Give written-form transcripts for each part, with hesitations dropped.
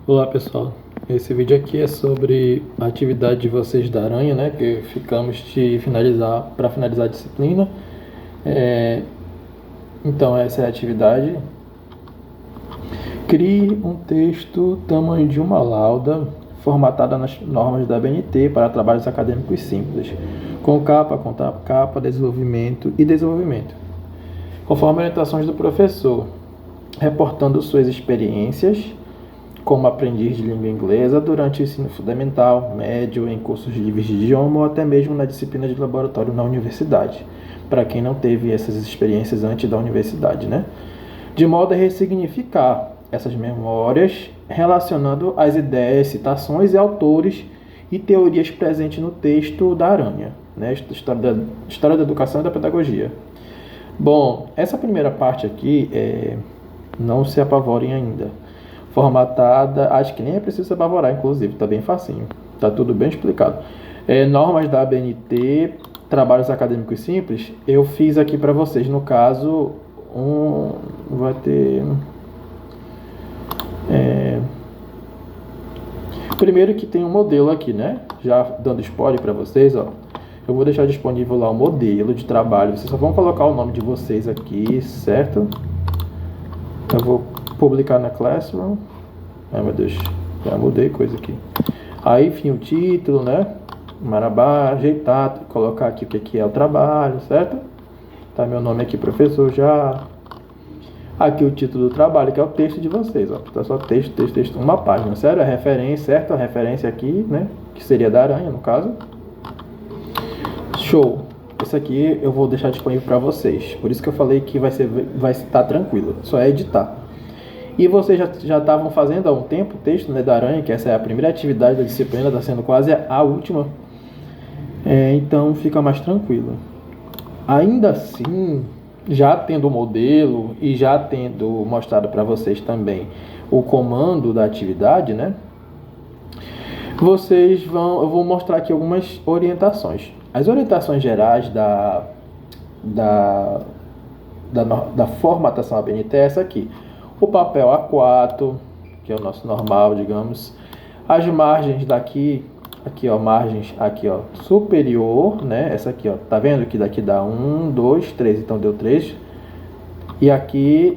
Olá pessoal, esse vídeo aqui é sobre a atividade de vocês da Aranha, né? Que ficamos de finalizar para finalizar a disciplina. Então essa é a atividade. Crie um texto tamanho de uma lauda, formatada nas normas da ABNT para trabalhos acadêmicos simples, com capa, contracapa, desenvolvimento e desenvolvimento, conforme orientações do professor, reportando suas experiências como aprendiz de língua inglesa durante o ensino fundamental, médio, em cursos livres de idioma ou até mesmo na disciplina de laboratório na universidade, para quem não teve essas experiências antes da universidade, né? De modo a ressignificar essas memórias, relacionando as ideias, citações e autores e teorias presentes no texto da Aranha, né? História da educação e da pedagogia. Bom, essa primeira parte aqui, não se apavorem ainda. Formatada, acho que nem é preciso se apavorar, inclusive, tá bem facinho, tá tudo bem explicado. Normas da ABNT, trabalhos acadêmicos simples, eu fiz aqui para vocês, no caso, vai ter... Primeiro que tem um modelo aqui, né? Já dando spoiler para vocês, ó. Eu vou deixar disponível lá o modelo de trabalho, vocês só vão colocar o nome de vocês aqui, certo? Eu vou publicar na Classroom. Ai meu Deus, já mudei coisa aqui. Aí, enfim, o título, né? Marabá, ajeitar, colocar aqui o que é o trabalho, certo? Tá meu nome aqui, professor, já. Aqui o título do trabalho, que é o texto de vocês, ó. Tá só texto, uma página, sério? A referência, certo? A referência aqui, né? Que seria da Aranha, no caso. Show! Esse aqui eu vou deixar disponível para vocês. Por isso que eu falei que vai estar tranquilo. Só é editar. E vocês já estavam fazendo há um tempo o texto, né, da Aranha, que essa é a primeira atividade da disciplina, está sendo quase a última. Então fica mais tranquilo. Ainda assim, já tendo o modelo e já tendo mostrado para vocês também o comando da atividade, né? Eu vou mostrar aqui algumas orientações. As orientações gerais da formatação ABNT é essa aqui. O papel A4, que é o nosso normal, digamos. As margens daqui, aqui ó, margens aqui ó, superior, né? Essa aqui ó, tá vendo que daqui dá 1, 2, 3, então deu 3. E aqui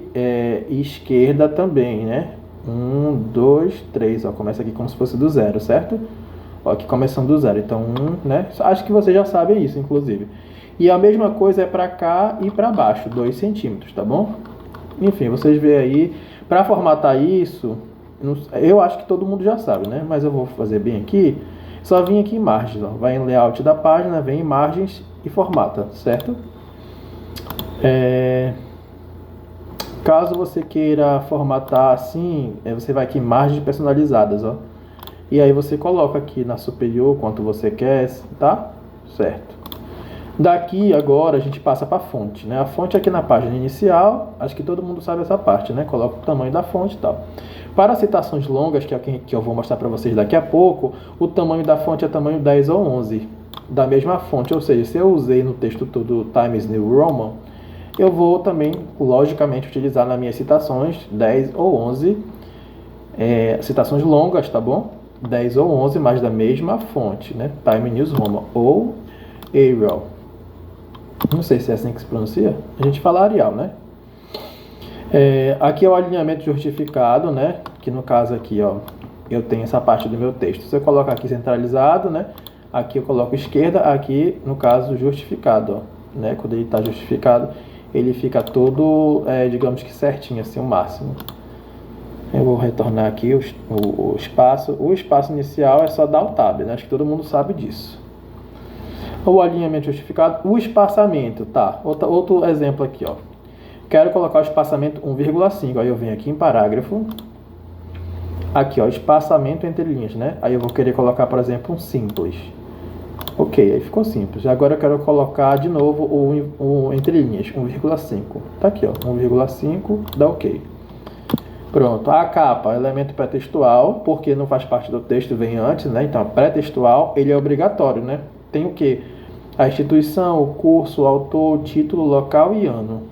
esquerda também, né? 1, 2, 3, ó, começa aqui como se fosse do zero, certo? Ó, aqui começando do zero, então 1, né? Acho que vocês já sabem isso, inclusive. E a mesma coisa é para cá e para baixo, 2 centímetros, tá bom? Enfim, vocês veem aí, para formatar isso, eu acho que todo mundo já sabe, né? Mas eu vou fazer bem aqui, só vim aqui em margens, ó. Vai em layout da página, vem em margens e formata, certo? Caso você queira formatar assim, você vai aqui em margens personalizadas, ó. E aí você coloca aqui na superior quanto você quer, tá? Certo. Daqui agora a gente passa para a fonte, né? A fonte aqui na página inicial, acho que todo mundo sabe essa parte, né? Coloca o tamanho da fonte e tal. Para citações longas, que é o que eu vou mostrar para vocês daqui a pouco, o tamanho da fonte é tamanho 10 ou 11 da mesma fonte, ou seja, se eu usei no texto todo Times New Roman, eu vou também, logicamente, utilizar nas minhas citações 10 ou 11 citações longas, tá bom? 10 ou 11, mas da mesma fonte, né? Times New Roman ou Arial. Não sei se é assim que se pronuncia. A gente fala Arial, né? Aqui é o alinhamento justificado, né? Que no caso aqui, ó, eu tenho essa parte do meu texto. Você coloca aqui centralizado, né? Aqui eu coloco esquerda, aqui no caso justificado, ó, né? Quando ele está justificado, ele fica todo, digamos que certinho, assim, o máximo. Eu vou retornar aqui o espaço. O espaço inicial é só dar o tab, né? Acho que todo mundo sabe disso. O alinhamento justificado, o espaçamento, tá? Outro exemplo aqui, ó. Quero colocar o espaçamento 1,5, aí eu venho aqui em parágrafo. Aqui, ó, espaçamento entre linhas, né? Aí eu vou querer colocar, por exemplo, um simples. Ok, aí ficou simples. Agora eu quero colocar de novo o entre linhas, 1,5. Tá aqui, ó, 1,5, dá ok. Pronto, a capa, elemento pré-textual, porque não faz parte do texto, vem antes, né? Então, pré-textual, ele é obrigatório, né? Tem o que? A instituição, o curso, o autor, o título, local e ano.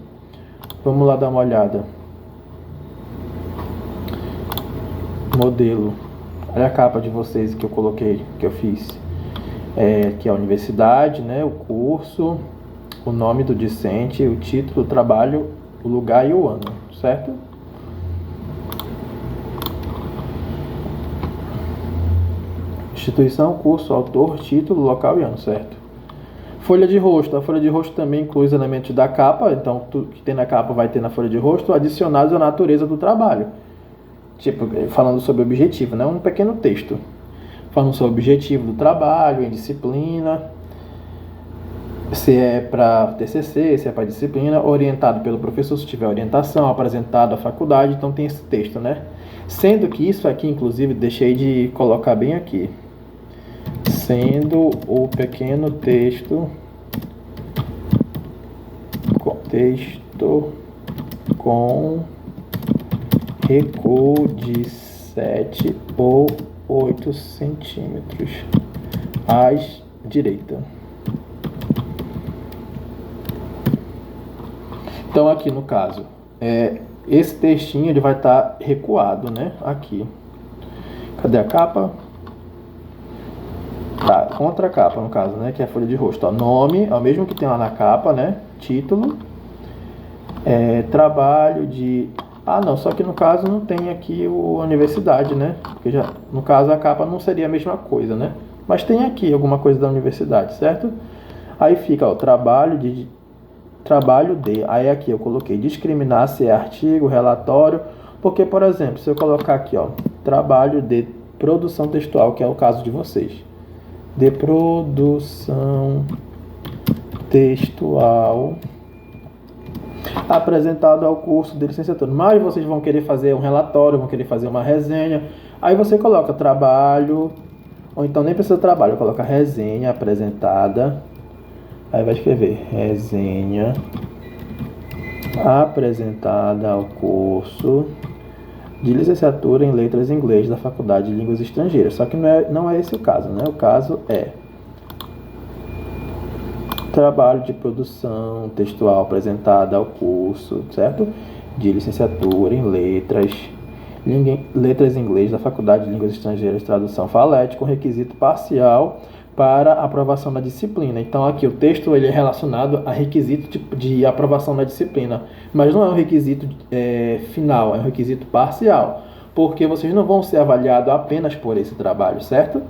Vamos lá dar uma olhada. modelo. Olha a capa de vocês que eu coloquei, que eu fiz. Aqui é a universidade, né? O curso, o nome do discente, o título do trabalho, o lugar e o ano, certo? Instituição, curso, autor, título, local e ano, certo? Folha de rosto. A folha de rosto também inclui os elementos da capa, então tudo que tem na capa vai ter na folha de rosto, adicionados à natureza do trabalho. Tipo, falando sobre o objetivo, né? Um pequeno texto. Falando sobre o objetivo do trabalho, em disciplina, se é para TCC, se é para disciplina, orientado pelo professor, se tiver orientação, apresentado à faculdade, então tem esse texto, né? Sendo que isso aqui, inclusive, deixei de colocar bem aqui. Sendo o pequeno texto com recuo de 7 ou 8 centímetros à direita. Então aqui no caso, esse textinho ele vai estar recuado, né? Aqui. Cadê a capa? Tá, contra a capa no caso, né? Que é a folha de rosto. Ó, nome, é o mesmo que tem lá na capa, né? Título. Trabalho de... Ah, não, só que no caso não tem aqui a universidade, né? Porque já, no caso a capa não seria a mesma coisa, né? Mas tem aqui alguma coisa da universidade, certo? Aí fica, ó, trabalho de... Aí aqui eu coloquei discriminar se é artigo, relatório. Porque, por exemplo, se eu colocar aqui, ó, trabalho de produção textual, que é o caso de vocês. De produção textual apresentado ao curso de licenciatura. Mas vocês vão querer fazer um relatório, vão querer fazer uma resenha. Aí você coloca trabalho, ou então nem precisa trabalho, coloca resenha apresentada. Aí vai escrever resenha apresentada ao curso de licenciatura em letras em inglês da Faculdade de Línguas Estrangeiras. Só que não é esse o caso, né? O caso é trabalho de produção textual apresentada ao curso, certo? De licenciatura em letras em inglês da Faculdade de Línguas Estrangeiras, tradução FALET, com requisito parcial para aprovação da disciplina. Então aqui o texto ele é relacionado a requisito de aprovação da disciplina, mas não é um requisito final, é um requisito parcial, porque vocês não vão ser avaliados apenas por esse trabalho, certo?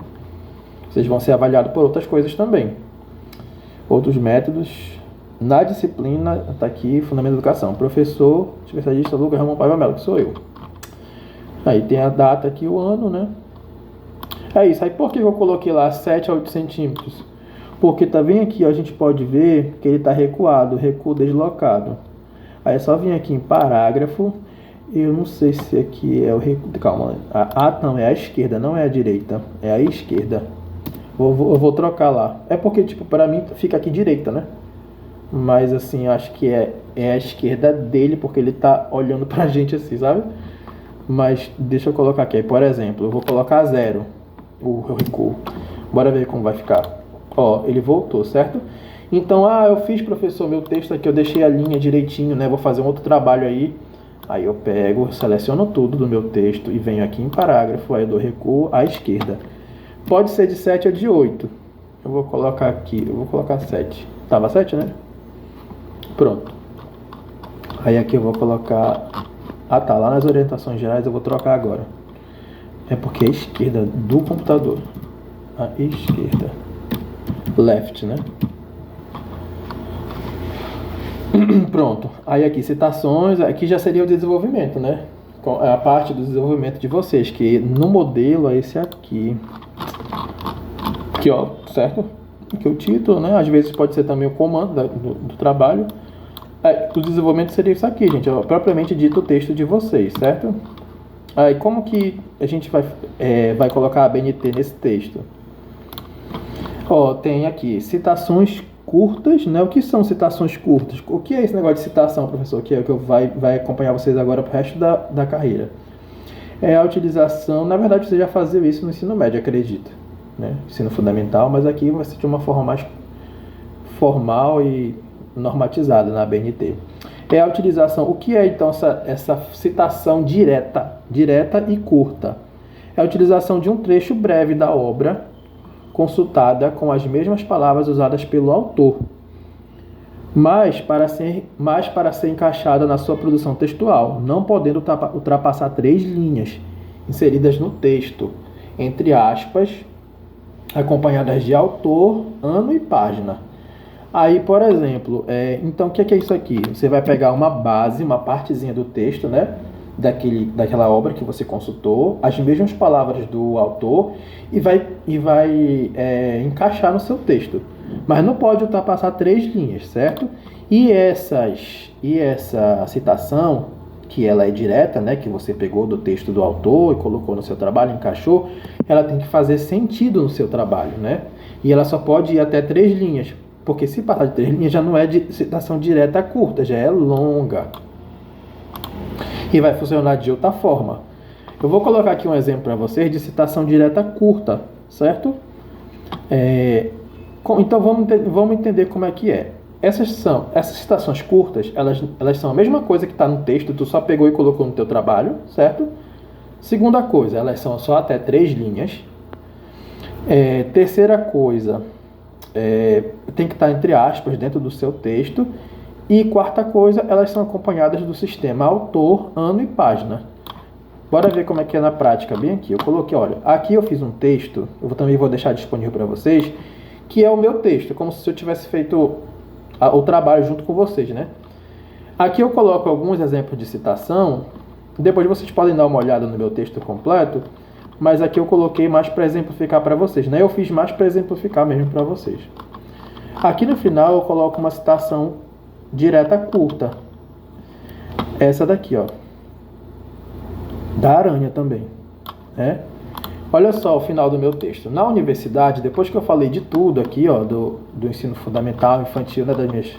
Vocês vão ser avaliados por outras coisas também. Outros métodos. Na disciplina, está aqui, Fundamento da Educação. Professor, especialista Lucas Ramon Paiva Melo, que sou eu. Aí tem a data aqui, o ano, né? É isso. Aí por que eu coloquei lá 7 a 8 centímetros? Porque tá bem aqui, ó, a gente pode ver que ele está recuado, recuo deslocado. Aí é só vir aqui em parágrafo. Eu não sei se aqui é o recuo. Calma. Não, é a esquerda, não é a direita. É a esquerda. Eu vou trocar lá. É porque, tipo, para mim fica aqui direita, né? Mas, assim, acho que é a esquerda dele, porque ele tá olhando pra gente assim, sabe? Mas deixa eu colocar aqui. Por exemplo, eu vou colocar 0. O recuo. Bora ver como vai ficar. Ó, ele voltou, certo? Então, eu fiz, professor, meu texto aqui, eu deixei a linha direitinho, né? Vou fazer um outro trabalho aí. Aí eu pego, seleciono tudo do meu texto e venho aqui em parágrafo, aí eu dou recuo à esquerda. Pode ser de 7 ou de 8. Eu vou colocar aqui, eu vou colocar 7. Tava 7, né? Pronto. Aí aqui eu vou colocar... tá, lá nas orientações gerais eu vou trocar agora. É porque é a esquerda do computador. A esquerda. Left, né? Pronto. Aí aqui, citações, aqui já seria o desenvolvimento, né? A parte do desenvolvimento de vocês, que no modelo é esse aqui. Aqui, ó, certo? Aqui o título, né? Às vezes pode ser também o comando do trabalho. O desenvolvimento seria isso aqui, gente. Ó, propriamente dito o texto de vocês, certo? Aí como que a gente vai colocar a BNT nesse texto? Ó, tem aqui citações curtas, né? O que são citações curtas? O que é esse negócio de citação, professor? Que é o que vai acompanhar vocês agora pro resto da carreira. É a utilização, na verdade você já fazia isso no ensino médio, acredito, né? Ensino fundamental, mas aqui vai ser de uma forma mais formal e normatizada na BNT. É a utilização, o que é então essa citação direta e curta? é a utilização de um trecho breve da obra consultada com as mesmas palavras usadas pelo autor, mas para ser encaixada na sua produção textual, não podendo ultrapassar 3 linhas inseridas no texto, entre aspas, acompanhadas de autor, ano e página. Aí, por exemplo, então o que é isso aqui? Você vai pegar uma base, uma partezinha do texto, né? Daquela obra que você consultou, as mesmas palavras do autor e vai encaixar no seu texto. Mas não pode ultrapassar 3 linhas, certo? E essa citação, que ela é direta, né, que você pegou do texto do autor e colocou no seu trabalho, encaixou, ela tem que fazer sentido no seu trabalho, né? E ela só pode ir até 3 linhas, porque se passar de 3 linhas já não é de citação direta curta, já é longa. E vai funcionar de outra forma. Eu vou colocar aqui um exemplo para vocês de citação direta curta, certo? Então vamos entender como é que é. Essas citações curtas, elas são a mesma coisa que está no texto, tu só pegou e colocou no teu trabalho, certo? Segunda coisa, elas são só até 3 linhas. Terceira coisa, tem que estar entre aspas dentro do seu texto. E quarta coisa, elas são acompanhadas do sistema autor, ano e página. Bora ver como é que é na prática, bem aqui. Eu coloquei, olha, aqui eu fiz um texto, também vou deixar disponível para vocês, que é o meu texto, como se eu tivesse feito o trabalho junto com vocês, né? Aqui eu coloco alguns exemplos de citação, depois vocês podem dar uma olhada no meu texto completo, mas aqui eu coloquei mais para exemplificar para vocês, né? Eu fiz mais para exemplificar mesmo para vocês. Aqui no final eu coloco uma citação direta curta. Essa daqui, ó. Da aranha também, né? Olha só o final do meu texto. Na universidade, depois que eu falei de tudo aqui, ó, do ensino fundamental, infantil, né, das minhas...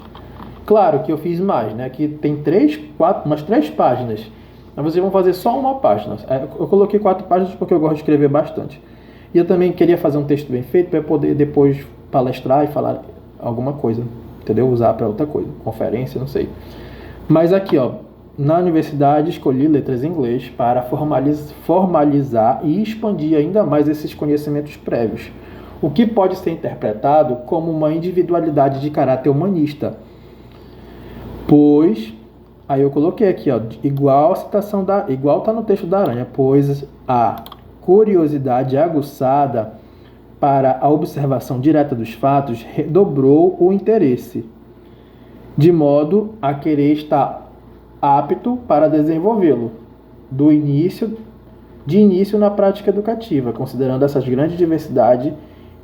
Claro que eu fiz mais, né? Aqui tem umas 3 páginas. Mas vocês vão fazer só uma página. Eu coloquei 4 páginas porque eu gosto de escrever bastante. E eu também queria fazer um texto bem feito para poder depois palestrar e falar alguma coisa, entendeu? Usar para outra coisa, conferência, não sei. Mas aqui, ó, na universidade escolhi letras em inglês para formalizar e expandir ainda mais esses conhecimentos prévios, o que pode ser interpretado como uma individualidade de caráter humanista. Pois, aí eu coloquei aqui, ó, igual tá no texto da aranha, pois a curiosidade aguçada para a observação direta dos fatos redobrou o interesse, de modo a querer estar apto para desenvolvê-lo de início na prática educativa, considerando essas grandes diversidade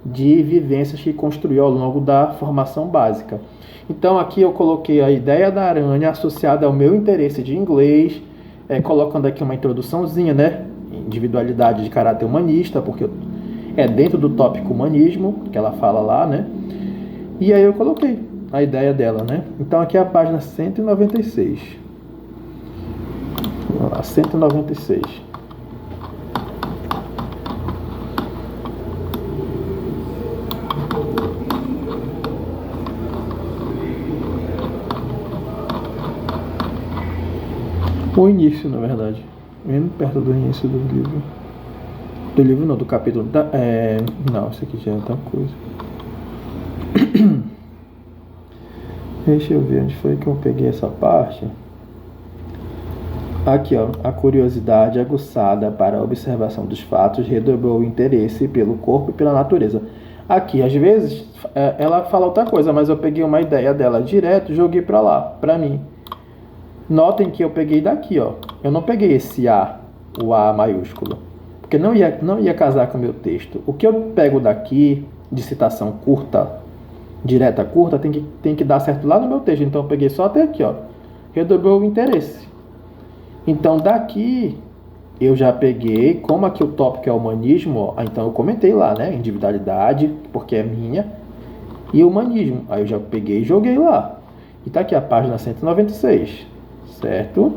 de vivências que construiu ao longo da formação básica. Então aqui eu coloquei a ideia da aranha associada ao meu interesse de inglês, colocando aqui uma introduçãozinha, né? Individualidade de caráter humanista, porque é dentro do tópico humanismo, que ela fala lá, né? E aí eu coloquei a ideia dela, né? Então aqui é a página 196. Vamos lá, 196. O início, na verdade. Bem perto do início do livro. Do livro não, do capítulo. Não, isso aqui já é outra coisa. Deixa eu ver onde foi que eu peguei essa parte. Aqui, ó. A curiosidade aguçada para a observação dos fatos redobrou o interesse pelo corpo e pela natureza. Aqui, às vezes, ela fala outra coisa, mas eu peguei uma ideia dela direto e joguei pra lá, pra mim. Notem que eu peguei daqui, ó. Eu não peguei esse A, o A maiúsculo, porque não ia casar com o meu texto. O que eu pego daqui, de citação curta, direta curta, tem que dar certo lá no meu texto. Então eu peguei só até aqui, ó. Redobrou o interesse. Então daqui eu já peguei, como aqui o tópico é humanismo, ó, então eu comentei lá, né? Individualidade, porque é minha, e humanismo. Aí eu já peguei e joguei lá. E tá aqui a página 196. Certo?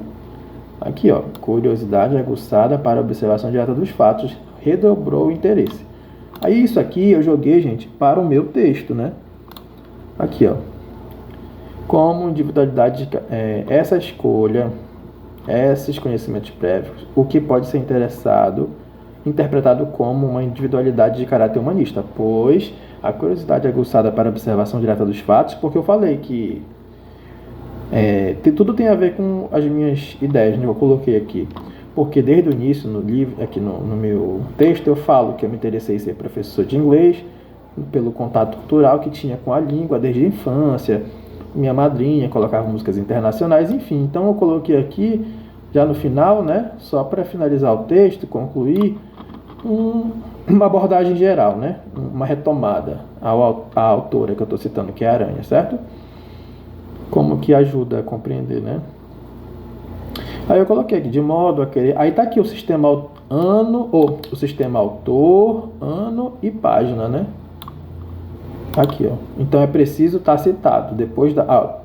Aqui, ó, curiosidade aguçada para a observação direta dos fatos redobrou o interesse. Aí isso aqui eu joguei, gente, para o meu texto, né? Aqui, ó. Como individualidade, essa escolha, esses conhecimentos prévios, o que pode ser interpretado como uma individualidade de caráter humanista, pois a curiosidade aguçada para a observação direta dos fatos, porque eu falei que tudo tem a ver com as minhas ideias, né? Eu coloquei aqui. Porque desde o início, no livro, aqui no meu texto, eu falo que eu me interessei em ser professor de inglês, pelo contato cultural que tinha com a língua desde a infância. Minha madrinha colocava músicas internacionais, enfim. Então eu coloquei aqui, já no final, né, só para finalizar o texto, concluir, uma abordagem geral, né, uma retomada à autora que eu estou citando, que é a Aranha, certo? Como que ajuda a compreender, né? Aí eu coloquei aqui, de modo a querer... Aí tá aqui o sistema o sistema autor, ano e página, né? Aqui, ó. Então é preciso estar citado. Depois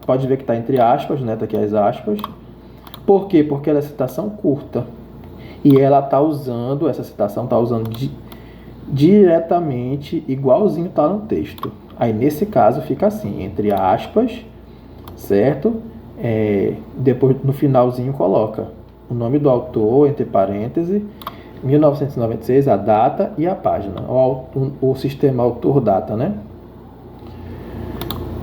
pode ver que está entre aspas, né? Tá aqui as aspas. Por quê? Porque ela é citação curta. E ela tá usando, essa citação tá usando diretamente, igualzinho tá no texto. Aí nesse caso fica assim, entre aspas, certo? Depois no finalzinho coloca o nome do autor, entre parênteses, 1996, a data e a página, o sistema autor-data, né?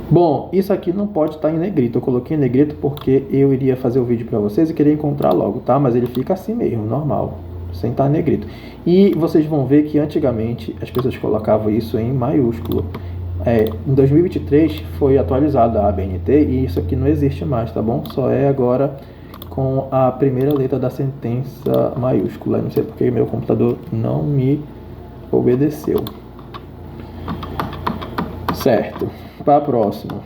Bom, isso aqui não pode estar em negrito, eu coloquei em negrito porque eu iria fazer o vídeo para vocês e queria encontrar logo, tá? Mas ele fica assim mesmo, normal, sem estar em negrito. E vocês vão ver que antigamente as pessoas colocavam isso em maiúsculo. Em 2023 foi atualizada a ABNT e isso aqui não existe mais, tá bom? Só é agora com a primeira letra da sentença maiúscula. Eu não sei porque meu computador não me obedeceu. Certo. Para a próxima.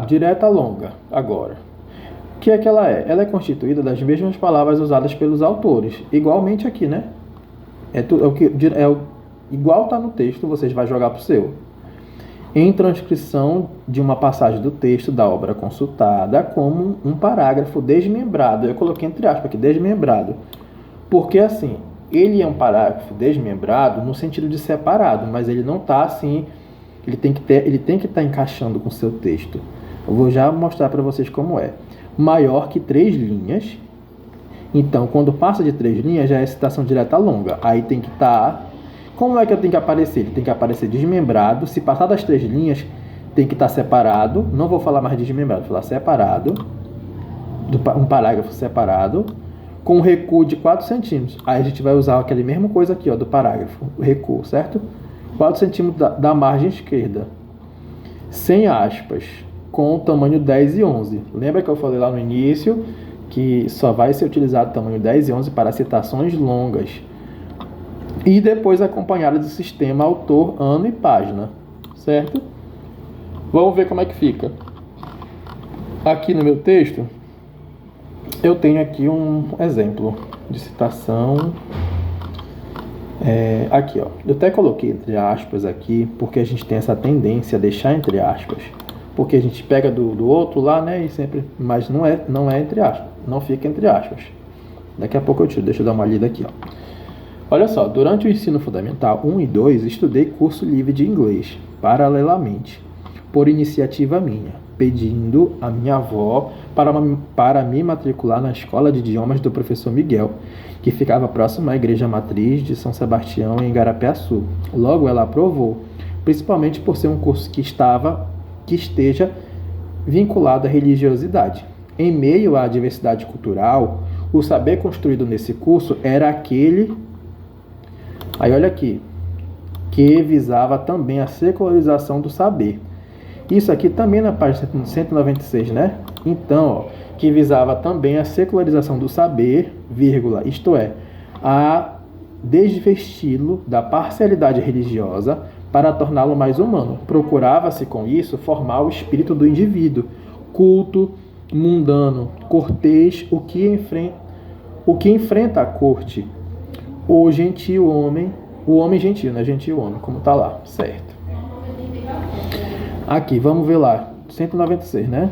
Direta longa, agora. O que é que ela é? Ela é constituída das mesmas palavras usadas pelos autores. Igualmente aqui, né? Igual está no texto, vocês vão jogar para o seu. Em transcrição de uma passagem do texto da obra consultada como um parágrafo desmembrado. Eu coloquei entre aspas aqui, desmembrado. Porque assim, ele é um parágrafo desmembrado no sentido de separado, mas ele não está assim, ele tem que estar encaixando com o seu texto. Eu vou já mostrar para vocês como é. Maior que 3 linhas. Então, quando passa de 3 linhas, já é citação direta longa. Aí tem que estar... Como é que ele tem que aparecer? Ele tem que aparecer desmembrado. Se passar das 3 linhas, tem que estar separado. Não vou falar mais desmembrado, vou falar separado. Um parágrafo separado. Com recuo de 4 centímetros. Aí a gente vai usar aquela mesma coisa aqui, ó, do parágrafo. O recuo, certo? 4 centímetros da margem esquerda. Sem aspas. Com o tamanho 10 e 11. Lembra que eu falei lá no início que só vai ser utilizado o tamanho 10 e 11 para citações longas. E depois acompanhada do sistema autor, ano e página, certo? Vamos ver como é que fica. Aqui no meu texto, eu tenho aqui um exemplo de citação. Aqui, ó. Eu até coloquei entre aspas aqui, porque a gente tem essa tendência a deixar entre aspas. Porque a gente pega do outro lá, né? E sempre, mas não é entre aspas. Não fica entre aspas. Daqui a pouco eu tiro. Deixa eu dar uma lida aqui, ó. Olha só, durante o ensino fundamental 1 e 2, estudei curso livre de inglês, paralelamente, por iniciativa minha, pedindo a minha avó para me matricular na escola de idiomas do professor Miguel, que ficava próximo à igreja matriz de São Sebastião, em Igarapé-Açu. Logo ela aprovou, principalmente por ser um curso que esteja vinculado à religiosidade. Em meio à diversidade cultural, o saber construído nesse curso era aquele... Aí olha aqui, que visava também a secularização do saber. Isso aqui também na página 196, né? Então, ó, que visava também a secularização do saber, vírgula, isto é, a desvesti-lo da parcialidade religiosa para torná-lo mais humano. Procurava-se com isso formar o espírito do indivíduo, culto, mundano, cortês, o que enfrenta a corte, o homem gentil, né? Gentil homem, como tá lá, certo? Aqui, vamos ver lá, 196, né?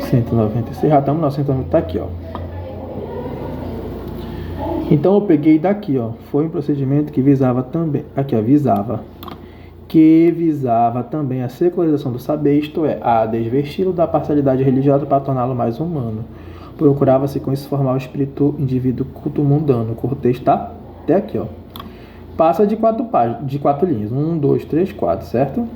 196, já estamos no 196, tá aqui, ó. Então eu peguei daqui, ó, foi um procedimento que visava também, aqui, ó, visava também a secularização do saber, isto é, a desvesti-lo da parcialidade religiosa para torná-lo mais humano. Procurava-se com isso formar o espírito indivíduo culto mundano. O cortejo está até aqui, ó. Passa de 4 linhas. 1, 2, 3, 4, certo?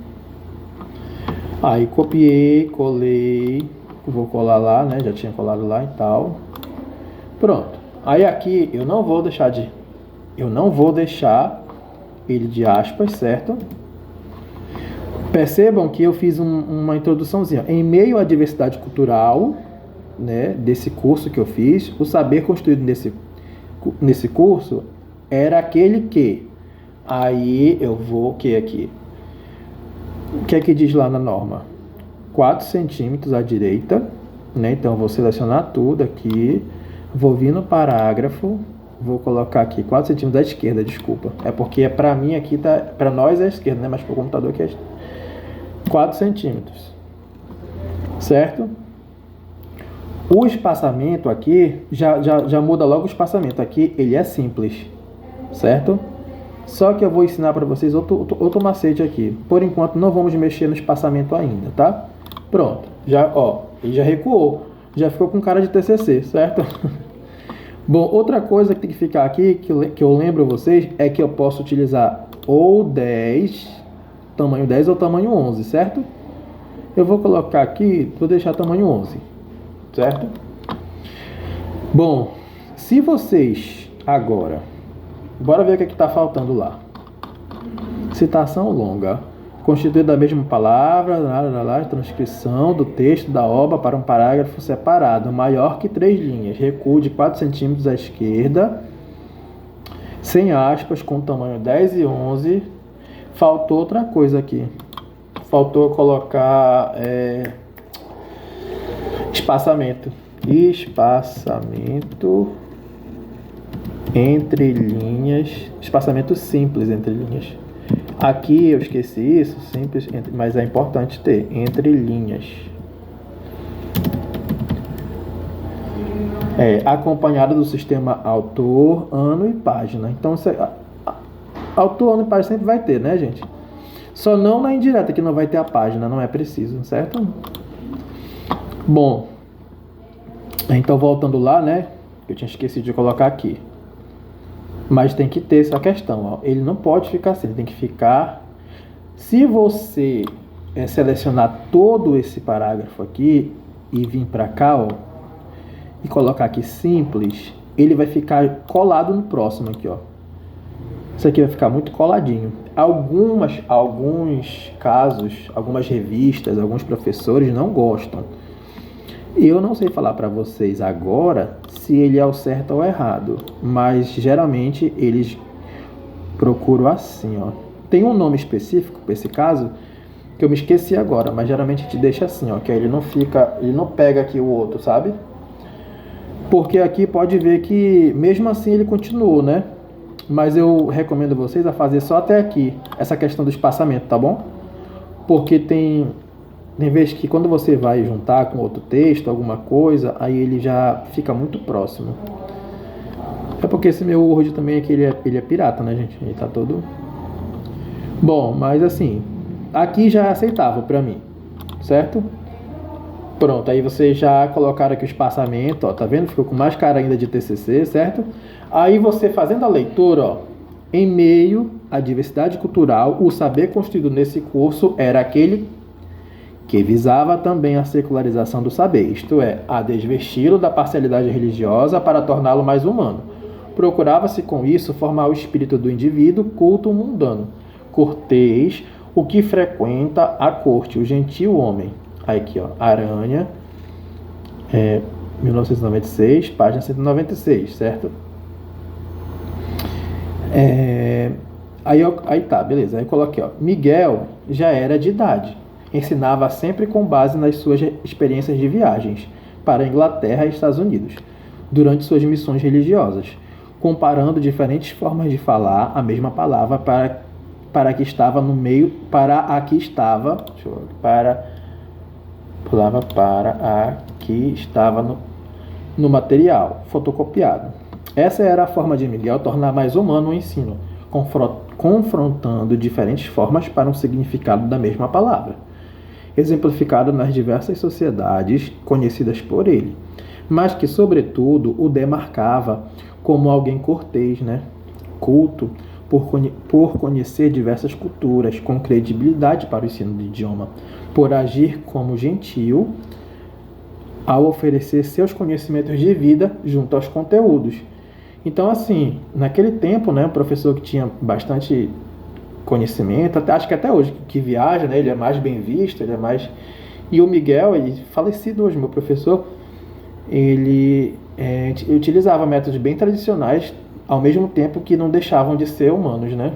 Aí copiei, colei. Vou colar lá, né? Já tinha colado lá e tal. Pronto. Aí aqui eu não vou deixar ele de aspas, certo? Percebam que eu fiz uma introduçãozinha. Em meio à diversidade cultural, né, desse curso que eu fiz, o saber construído nesse curso era aquele que... Aí eu vou... O que aqui? O que é que diz lá na norma? 4 centímetros à direita, né? Então eu vou selecionar tudo aqui. Vou vir no parágrafo. Vou colocar aqui 4 centímetros da esquerda, desculpa. É porque pra mim aqui tá... Pra nós é a esquerda, né? Mas pro computador aqui é 4 centímetros. Certo? O espaçamento aqui, já muda logo o espaçamento. Aqui ele é simples. Certo? Só que eu vou ensinar para vocês outro macete aqui. Por enquanto não vamos mexer no espaçamento ainda, tá? Pronto. Ele já recuou. Já ficou com cara de TCC, certo? Bom, outra coisa que tem que ficar aqui, que eu lembro vocês, é que eu posso utilizar ou 10, tamanho 10 ou tamanho 11, certo? Eu vou colocar aqui, vou deixar tamanho 11, certo? Bom, se vocês agora... Bora ver o que está faltando lá. Citação longa. Constituída da mesma palavra, transcrição do texto da obra para um parágrafo separado, maior que 3 linhas. Recuo de 4 centímetros à esquerda, sem aspas, com tamanho 10 e 11. Faltou outra coisa aqui. Faltou colocar espaçamento. Espaçamento entre linhas, espaçamento simples entre linhas. Aqui eu esqueci isso, simples, mas é importante ter entre linhas. Acompanhado do sistema autor, ano e página. Então, autor, ano e página sempre vai ter, né, gente? Só não na indireta, que não vai ter a página, não é preciso, certo? Bom, então voltando lá, né, eu tinha esquecido de colocar aqui. Mas tem que ter essa questão, ó. Ele não pode ficar assim, ele tem que ficar... Se você selecionar todo esse parágrafo aqui e vir para cá, ó, e colocar aqui simples, ele vai ficar colado no próximo aqui, ó. Isso aqui vai ficar muito coladinho. Alguns casos, algumas revistas, alguns professores não gostam. Eu não sei falar para vocês agora se ele é o certo ou errado, mas geralmente eles procuram assim, ó. Tem um nome específico para esse caso que eu me esqueci agora, mas geralmente te deixa assim, ó, que aí ele não pega aqui o outro, sabe? Porque aqui pode ver que mesmo assim ele continuou, né? Mas eu recomendo vocês a fazer só até aqui essa questão do espaçamento, tá bom? Porque tem vezes que quando você vai juntar com outro texto, alguma coisa, aí ele já fica muito próximo. É porque esse meu Word também aqui, ele é pirata, né, gente? Ele tá todo... Bom, mas assim, aqui já é aceitável pra mim, certo? Pronto, aí vocês já colocaram aqui o espaçamento, ó, tá vendo? Ficou com mais cara ainda de TCC, certo? Aí você fazendo a leitura, ó, em meio à diversidade cultural, o saber construído nesse curso era aquele que visava também a secularização do saber, isto é, a desvesti-lo da parcialidade religiosa para torná-lo mais humano. Procurava-se com isso formar o espírito do indivíduo culto mundano, cortês, o que frequenta a corte, o gentil homem. Aí aqui, ó, Aranha, 1996, página 196, certo? Aí tá, beleza. Aí eu coloquei, ó, Miguel já era de idade. Ensinava sempre com base nas suas experiências de viagens para a Inglaterra e Estados Unidos, durante suas missões religiosas, comparando diferentes formas de falar a mesma palavra para a que estava no material fotocopiado. Essa era a forma de Miguel tornar mais humano o ensino, confrontando diferentes formas para um significado da mesma palavra, exemplificado nas diversas sociedades conhecidas por ele. mas que, sobretudo, o demarcava como alguém cortês, né? Culto, por conhecer diversas culturas, com credibilidade para o ensino do idioma, por agir como gentil, ao oferecer seus conhecimentos de vida junto aos conteúdos. Então, assim, naquele tempo, né, um professor que tinha bastante conhecimento, acho que até hoje, que viaja, né, ele é mais bem visto, ele é mais... E o Miguel, ele falecido hoje, meu professor, ele utilizava métodos bem tradicionais, ao mesmo tempo que não deixavam de ser humanos, né?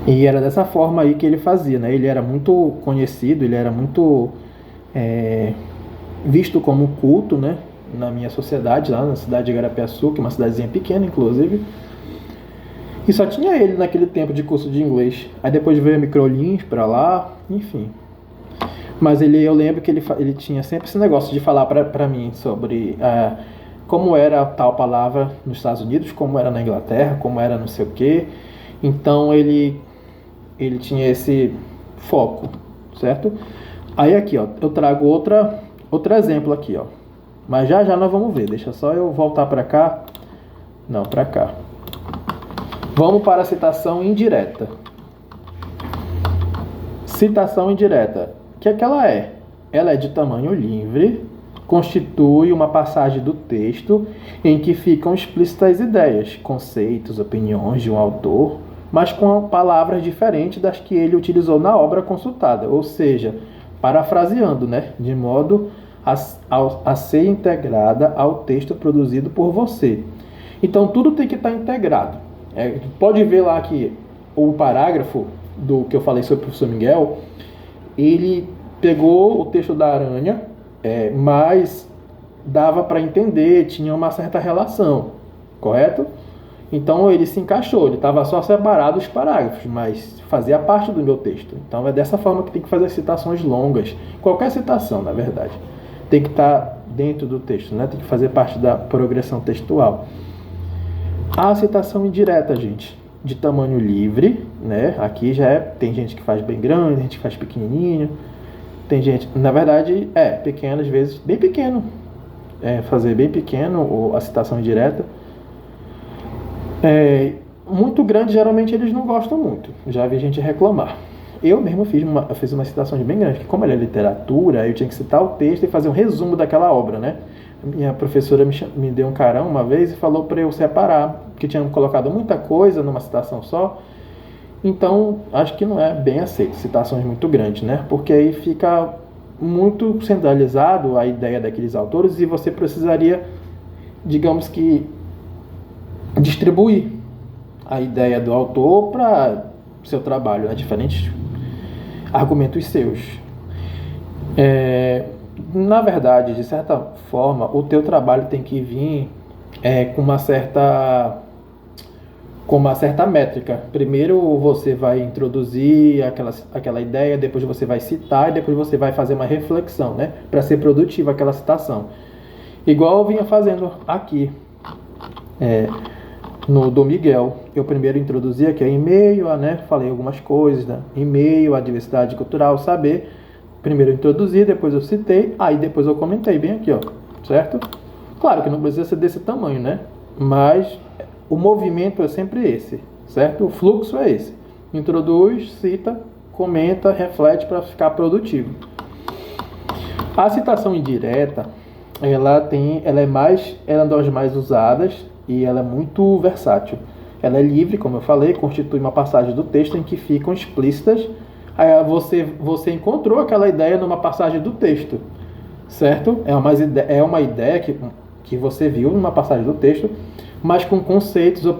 E era dessa forma aí que ele fazia, né? Ele era muito conhecido, ele era muito visto como culto, né? Na minha sociedade, lá na cidade de Igarapiaçu, que é uma cidadezinha pequena, inclusive. E só tinha ele naquele tempo de curso de inglês. Aí depois veio a Microlins pra lá, enfim. Mas eu lembro que ele tinha sempre esse negócio de falar pra mim sobre como era a tal palavra nos Estados Unidos, como era na Inglaterra, como era não sei o quê. Então ele tinha esse foco, certo? Aí aqui, ó, eu trago outro exemplo aqui, ó. Mas já nós vamos ver. Deixa só eu voltar para cá. Não, para cá. Vamos para a citação indireta. Citação indireta. O que é que ela é? Ela é de tamanho livre, constitui uma passagem do texto em que ficam explícitas ideias, conceitos, opiniões de um autor, mas com palavras diferentes das que ele utilizou na obra consultada, ou seja, parafraseando, né, de modo a ser integrada ao texto produzido por você. Então tudo tem que estar integrado. Pode ver lá que o parágrafo do que eu falei sobre o professor Miguel, ele pegou o texto da aranha, mas dava para entender, tinha uma certa relação, correto? Então ele se encaixou, ele estava só separado os parágrafos, mas fazia parte do meu texto. Então é dessa forma que tem que fazer citações longas. Qualquer citação, na verdade, tem que estar dentro do texto, né? Tem que fazer parte da progressão textual. A citação indireta, gente, de tamanho livre, né? Aqui tem gente que faz bem grande, gente que faz pequenininho. Tem gente, na verdade, pequeno às vezes, bem pequeno. Fazer bem pequeno a citação indireta. Muito grande, geralmente eles não gostam muito. Já vi gente reclamar. Eu mesmo fiz uma citação bem grande, que como ela é literatura, eu tinha que citar o texto e fazer um resumo daquela obra, né? Minha professora me deu um carão uma vez e falou para eu separar, porque tinha colocado muita coisa numa citação só. Então, acho que não é bem aceito citações muito grandes, né? Porque aí fica muito centralizado a ideia daqueles autores e você precisaria, digamos que, distribuir a ideia do autor para o seu trabalho, né? Diferentes argumentos seus. Na verdade, de certa forma, o teu trabalho tem que vir com uma certa métrica. Primeiro você vai introduzir aquela ideia, depois você vai citar e depois você vai fazer uma reflexão, né? Para ser produtiva aquela citação. Igual eu vinha fazendo aqui no do Miguel. Eu primeiro introduzi aqui em meio falei algumas coisas, né? Em meio à diversidade cultural, saber. Primeiro eu introduzi, depois eu citei, aí depois eu comentei bem aqui, ó, certo? Claro que não precisa ser desse tamanho, né? Mas o movimento é sempre esse, certo? O fluxo é esse. Introduz, cita, comenta, reflete para ficar produtivo. A citação indireta, ela é uma das mais usadas e ela é muito versátil. Ela é livre, como eu falei, constitui uma passagem do texto em que ficam explícitas. Aí você encontrou aquela ideia numa passagem do texto, certo? É uma ideia que você viu numa passagem do texto, mas com conceitos